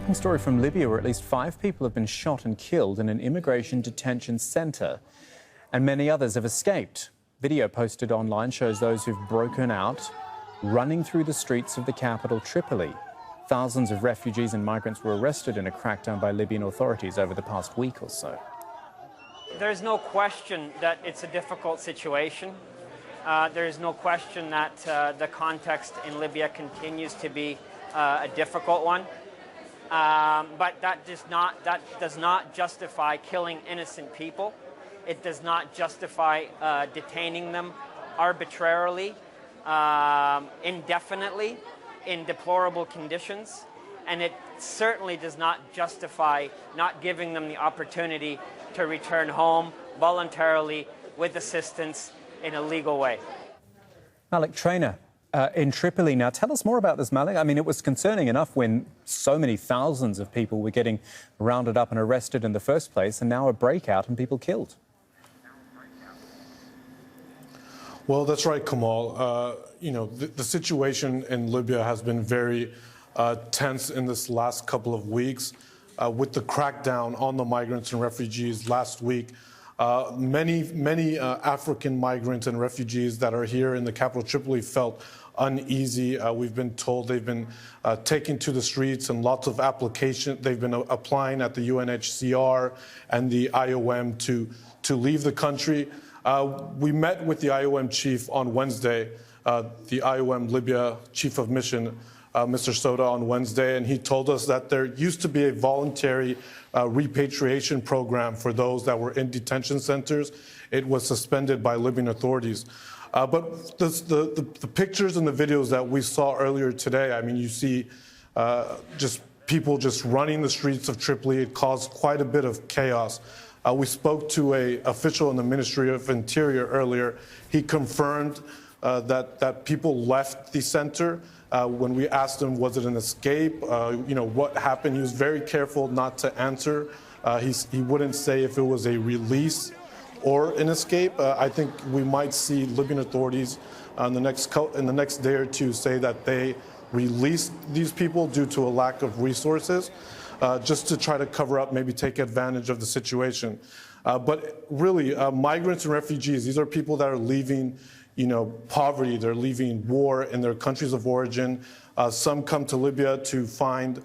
shocking story from Libya where at least 5 people have been shot and killed in an immigration detention centre, and many others have escaped. Video posted online shows those who've broken out, running through the streets of the capital, Tripoli. Thousands of refugees and migrants were arrested in a crackdown by Libyan authorities over the past week or so. There's no question that it's a difficult situation. There's no question that the context in Libya continues to be a difficult one. But that does not justify killing innocent people. It does not justify detaining them arbitrarily, indefinitely, in deplorable conditions. And it certainly does not justify not giving them the opportunity to return home voluntarily with assistance in a legal way. Malik Trainer in Tripoli. Now, tell us more about this, Malik. I mean, it was concerning enough when so many thousands of people were getting rounded up and arrested in the first place, and now a breakout and people killed. Well, that's right, Kamal. You know, the situation in Libya has been very tense in this last couple of weeks. With the crackdown on the migrants and refugees last week, many African migrants and refugees that are here in the capital Tripoli felt uneasy. We've been told they've been taken to the streets and lots of applications. They've been applying at the UNHCR and the IOM to leave the country. We met with the IOM chief on Wednesday, the IOM Libya chief of mission, Mr. Soda, on Wednesday, and he told us that there used to be a voluntary repatriation program for those that were in detention centers. It was suspended by Libyan authorities. But the pictures and the videos that we saw earlier today, I mean, you see just people just running the streets of Tripoli. It caused quite a bit of chaos. We spoke to an official in the Ministry of Interior earlier. He confirmed that people left the center. When we asked him, was it an escape? You know, what happened? He was very careful not to answer. He wouldn't say if it was a release or an escape. I think we might see Libyan authorities in the next day or two say that they released these people due to a lack of resources, just to try to cover up, maybe take advantage of the situation. But really, migrants and refugees, these are people that are leaving, you know, poverty. They're leaving war in their countries of origin. Some come to Libya to find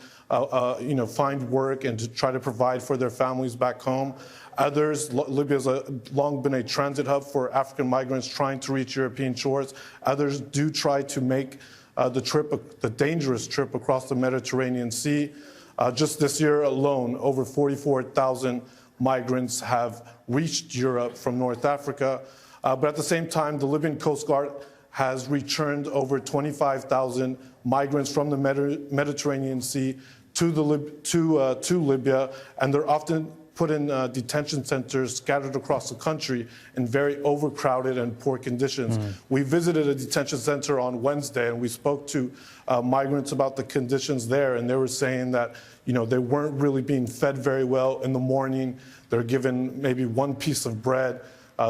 work and to try to provide for their families back home. Others, Libya's long been a transit hub for African migrants trying to reach European shores. Others do try to make the dangerous trip across the Mediterranean Sea. Just this year alone, over 44,000 migrants have reached Europe from North Africa. But at the same time, the Libyan Coast Guard has returned over 25,000 migrants from the Mediterranean Sea to Libya, and they're often put in detention centers scattered across the country in very overcrowded and poor conditions. We visited a detention center on Wednesday, and we spoke to migrants about the conditions there, and they were saying that, you know, they weren't really being fed very well in the morning. They're given maybe one piece of bread.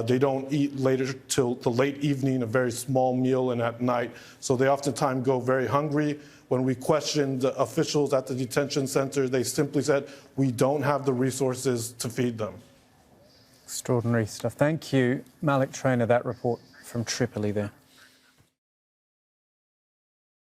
They don't eat later till the late evening, a very small meal, and at night. So they oftentimes go very hungry. When we questioned the officials at the detention center, they simply said, we don't have the resources to feed them. Extraordinary stuff. Thank you, Malik Trainer, that report from Tripoli there.